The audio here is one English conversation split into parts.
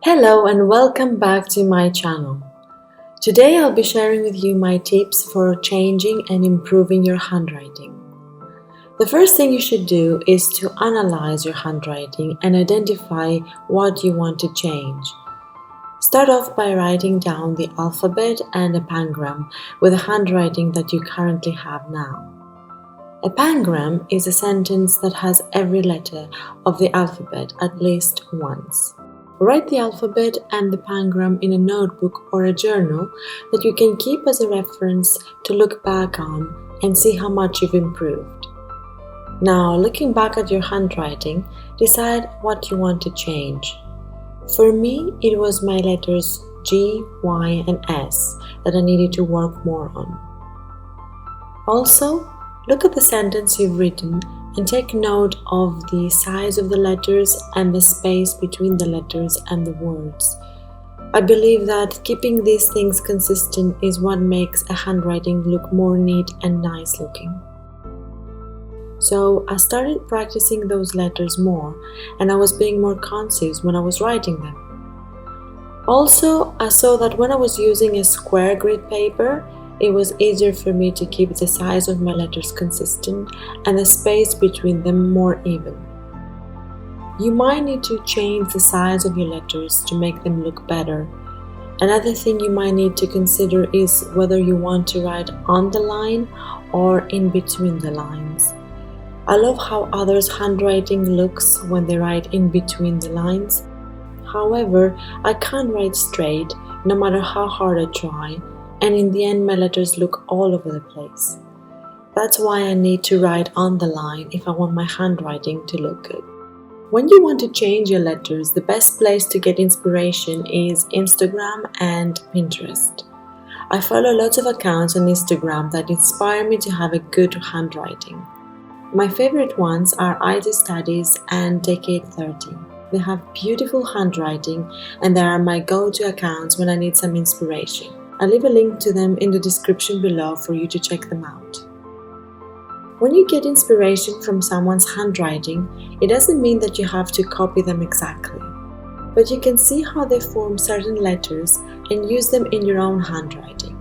Hello and welcome back to my channel. Today I'll be sharing with you my tips for changing and improving your handwriting. The first thing you should do is to analyze your handwriting and identify what you want to change. Start off by writing down the alphabet and a pangram with the handwriting that you currently have now. A pangram is a sentence that has every letter of the alphabet at least once. Write the alphabet and the pangram in a notebook or a journal that you can keep as a reference to look back on and see how much you've improved. Now, looking back at your handwriting, decide what you want to change. For me, it was my letters G, Y, and S that I needed to work more on. Also, look at the sentence you've written and take note of the size of the letters and the space between the letters and the words. I believe that keeping these things consistent is what makes a handwriting look more neat and nice looking. So I started practicing those letters more, and I was being more conscious when I was writing them. Also, I saw that when I was using a square grid paper, it was easier for me to keep the size of my letters consistent and the space between them more even. You might need to change the size of your letters to make them look better. Another thing you might need to consider is whether you want to write on the line or in between the lines. I love how others' handwriting looks when they write in between the lines. However, I can't write straight no matter how hard I try, and in the end my letters look all over the place. That's why I need to write on the line if I want my handwriting to look good. When you want to change your letters, the best place to get inspiration is Instagram and Pinterest. I follow lots of accounts on Instagram that inspire me to have a good handwriting. My favorite ones are IT Studies and Decade 30. They have beautiful handwriting and they are my go-to accounts when I need some inspiration. I'll leave a link to them in the description below for you to check them out. When you get inspiration from someone's handwriting, it doesn't mean that you have to copy them exactly, but you can see how they form certain letters and use them in your own handwriting.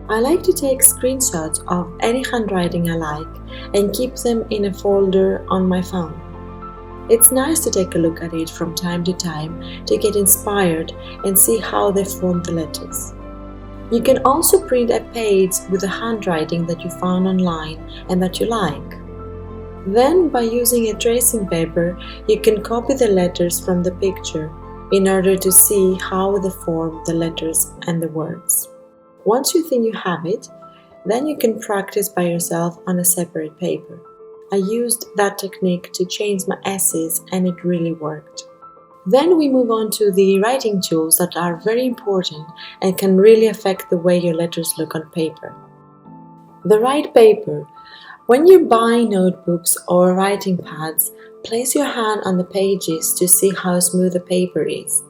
I like to take screenshots of any handwriting I like and keep them in a folder on my phone. It's nice to take a look at it from time to time to get inspired and see how they form the letters. You can also print a page with the handwriting that you found online and that you like. Then, by using a tracing paper, you can copy the letters from the picture in order to see how they form the letters and the words. Once you think you have it, then you can practice by yourself on a separate paper. I used that technique to change my S's and it really worked. Then we move on to the writing tools that are very important and can really affect the way your letters look on paper. The right paper. When you buy notebooks or writing pads, place your hand on the pages to see how smooth the paper is.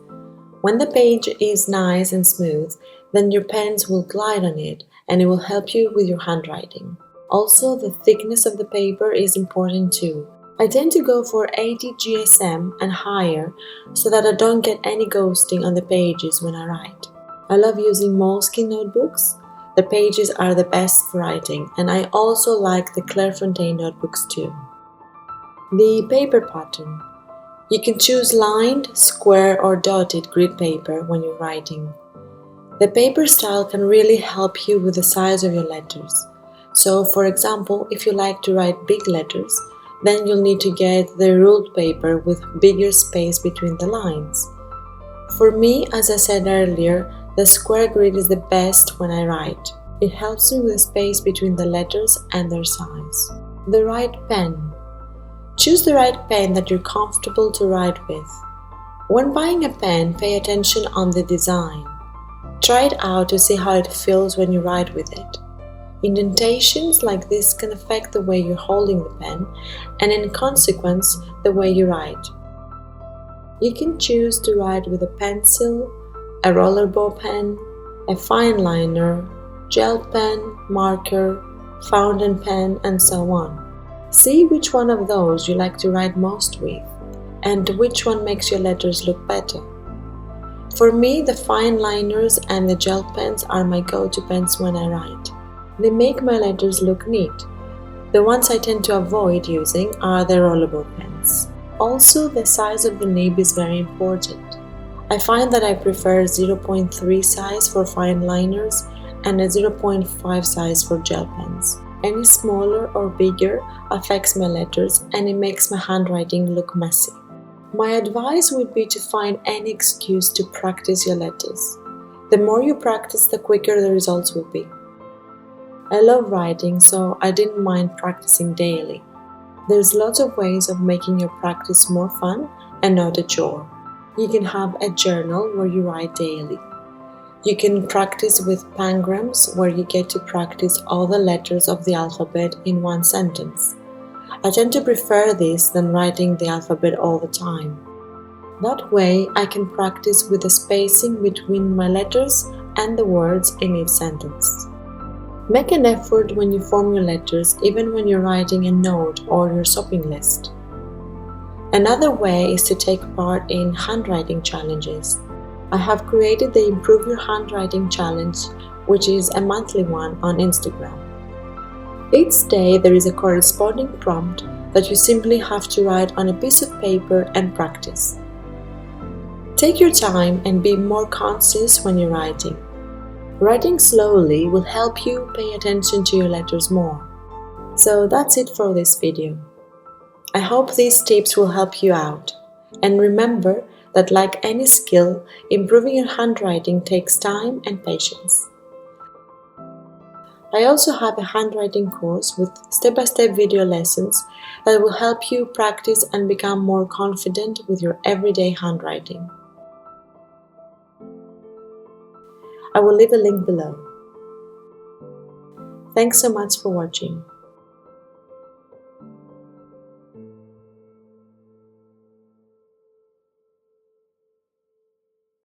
When the page is nice and smooth, then your pens will glide on it and it will help you with your handwriting. Also, the thickness of the paper is important too. I tend to go for 80 GSM and higher so that I don't get any ghosting on the pages when I write. I love using moleskin notebooks. The pages are the best for writing, and I also like the Clairefontaine notebooks too. The paper pattern. You can choose lined, square or dotted grid paper when you're writing. The paper style can really help you with the size of your letters. So, for example, if you like to write big letters, then you'll need to get the ruled paper with bigger space between the lines. For me, as I said earlier, the square grid is the best when I write. It helps me with the space between the letters and their size. The right pen. Choose the right pen that you're comfortable to write with. When buying a pen, pay attention on the design. Try it out to see how it feels when you write with it. Indentations like this can affect the way you're holding the pen and in consequence the way you write. You can choose to write with a pencil, a rollerball pen, a fine liner, gel pen, marker, fountain pen, and so on. See which one of those you like to write most with and which one makes your letters look better. For me, the fine liners and the gel pens are my go-to pens when I write. They make my letters look neat. The ones I tend to avoid using are the rollable pens. Also, the size of the nib is very important. I find that I prefer 0.3 size for fine liners and a 0.5 size for gel pens. Any smaller or bigger affects my letters and it makes my handwriting look messy. My advice would be to find any excuse to practice your letters. The more you practice, the quicker the results will be. I love writing, so I didn't mind practicing daily. There's lots of ways of making your practice more fun and not a chore. You can have a journal where you write daily. You can practice with pangrams where you get to practice all the letters of the alphabet in one sentence. I tend to prefer this than writing the alphabet all the time. That way I can practice with the spacing between my letters and the words in each sentence. Make an effort when you form your letters, even when you're writing a note or your shopping list. Another way is to take part in handwriting challenges. I have created the Improve Your Handwriting Challenge, which is a monthly one on Instagram. Each day there is a corresponding prompt that you simply have to write on a piece of paper and practice. Take your time and be more conscious when you're writing. Writing slowly will help you pay attention to your letters more. So that's it for this video. I hope these tips will help you out. And remember that like any skill, improving your handwriting takes time and patience. I also have a handwriting course with step-by-step video lessons that will help you practice and become more confident with your everyday handwriting. I will leave a link below. Thanks so much for watching.